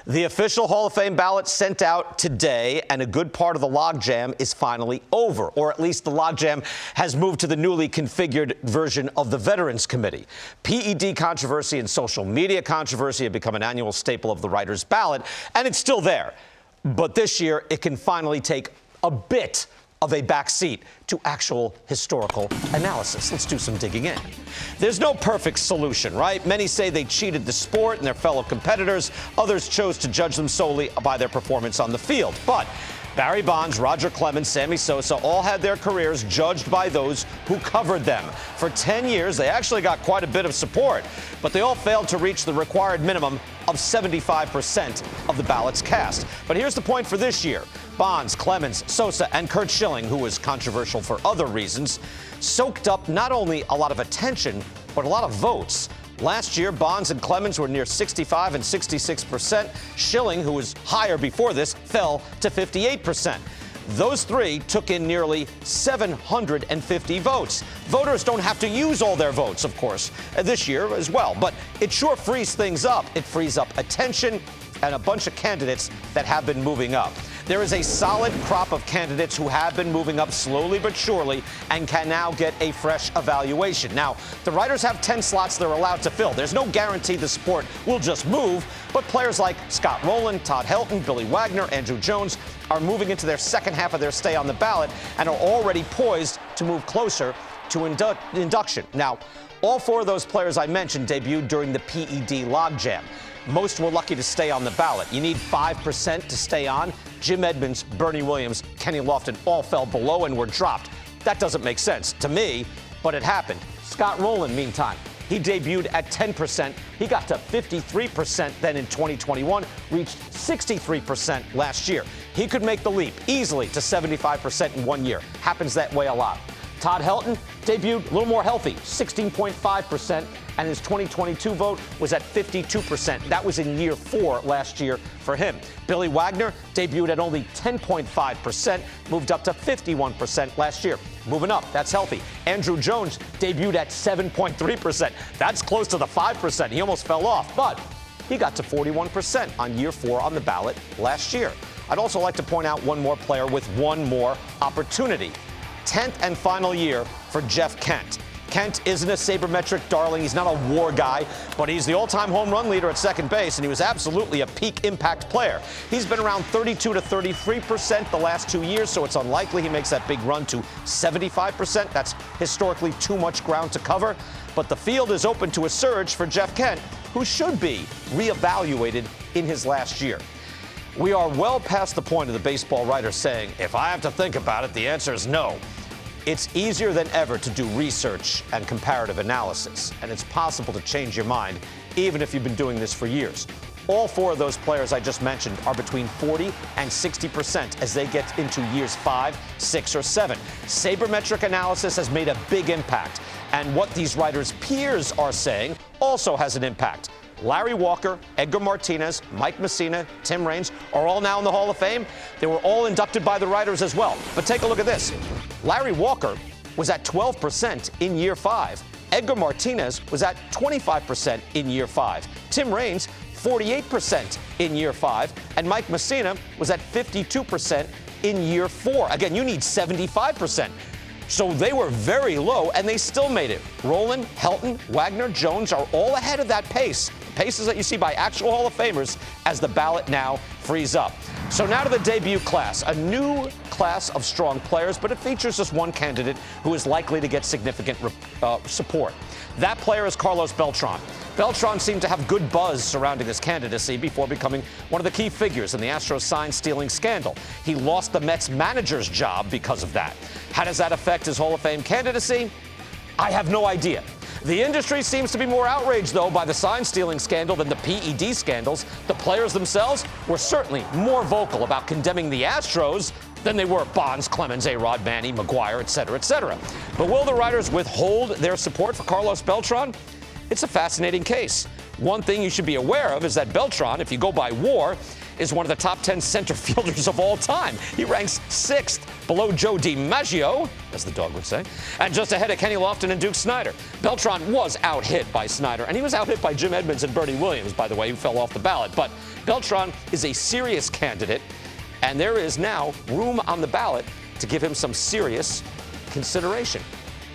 The official Hall of Fame ballot sent out today, and a good part of the logjam is finally over, or at least the logjam has moved to the newly configured version of the Veterans Committee. PED controversy and social media controversy have become an annual staple of the writer's ballot, and it's still there. But this year, it can finally take a bit of a backseat to actual historical analysis. Let's do some digging in. There's no perfect solution, right? Many say they cheated the sport and their fellow competitors. Others chose to judge them solely by their performance on the field. But Barry Bonds, Roger Clemens, Sammy Sosa all had their careers judged by those who covered them. For 10 years, they actually got quite a bit of support, but they all failed to reach the required minimum of 75% of the ballots cast. But here's the point for this year. Bonds, Clemens, Sosa, and Curt Schilling, who was controversial for other reasons, soaked up not only a lot of attention, but a lot of votes. Last year, Bonds and Clemens were near 65 and 66%. Schilling, who was higher before this, fell to 58%. Those three took in nearly 750 votes. Voters don't have to use all their votes, of course, this year as well, but it sure frees things up. It frees up attention and a bunch of candidates that have been moving up. There is a solid crop of candidates who have been moving up slowly but surely and can now get a fresh evaluation. Now, the writers have 10 slots they're allowed to fill. There's no guarantee the sport will just move, but players like Scott Rowland, Todd Helton, Billy Wagner, Andrew Jones are moving into their second half of their stay on the ballot and are already poised to move closer to induction. Now, all four of those players I mentioned debuted during the PED logjam. Most were lucky to stay on the ballot. You need 5% to stay on. Jim Edmonds, Bernie Williams, Kenny Lofton all fell below and were dropped. That doesn't make sense to me, but it happened. Scott Rowland, meantime, he debuted at 10%. He got to 53% then in 2021, reached 63% last year. He could make the leap easily to 75% in 1 year. Happens that way a lot. Todd Helton debuted a little more healthy, 16.5%, and his 2022 vote was at 52%. That was in year 4 last year for him. Billy Wagner debuted at only 10.5%, moved up to 51% last year. Moving up, that's healthy. Andrew Jones debuted at 7.3%. That's close to the 5%. He almost fell off, but he got to 41% on year 4 on the ballot last year. I'd also like to point out one more player with one more opportunity. 10th and final year for Jeff Kent. Kent isn't a sabermetric darling. He's not a war guy, but he's the all-time home run leader at second base, and he was absolutely a peak impact player. He's been around 32 to 33% the last 2 years, so it's unlikely he makes that big run to 75%. That's historically too much ground to cover, but the field is open to a surge for Jeff Kent, who should be reevaluated in his last year. We are well past the point of the baseball writer saying, if I have to think about it, the answer is no. It's easier than ever to do research and comparative analysis, and it's possible to change your mind, even if you've been doing this for years. All four of those players I just mentioned are between 40 and 60% as they get into years 5, 6, or 7. Sabermetric analysis has made a big impact, and what these writers' peers are saying also has an impact. Larry Walker, Edgar Martinez, Mike Mussina, Tim Raines are all now in the Hall of Fame. They were all inducted by the writers as well. But take a look at this. Larry Walker was at 12% in year 5. Edgar Martinez was at 25% in year 5. Tim Raines, 48% in year 5. And Mike Mussina was at 52% in year 4. Again, you need 75%. So they were very low, and they still made it. Rowland, Helton, Wagner, Jones are all ahead of that pace. Paces that you see by actual Hall of Famers as the ballot now frees up. So now to the debut class, a new class of strong players, but it features just one candidate who is likely to get significant support. That player is Carlos Beltran. Beltran seemed to have good buzz surrounding his candidacy before becoming one of the key figures in the Astros sign-stealing scandal. He lost the Mets manager's job because of that. How does that affect his Hall of Fame candidacy? I have no idea. The industry seems to be more outraged, though, by the sign-stealing scandal than the PED scandals. The players themselves were certainly more vocal about condemning the Astros than they were Bonds, Clemens, A-Rod, Manny, McGuire, etc., etc. But will the writers withhold their support for Carlos Beltran? It's a fascinating case. One thing you should be aware of is that Beltran, if you go by WAR, is one of the top 10 center fielders of all time. He ranks 6th, below Joe DiMaggio, as the dog would say, and just ahead of Kenny Lofton and Duke Snider. Beltran was out-hit by Snider, and he was out-hit by Jim Edmonds and Bernie Williams, by the way, who fell off the ballot. But Beltran is a serious candidate, and there is now room on the ballot to give him some serious consideration.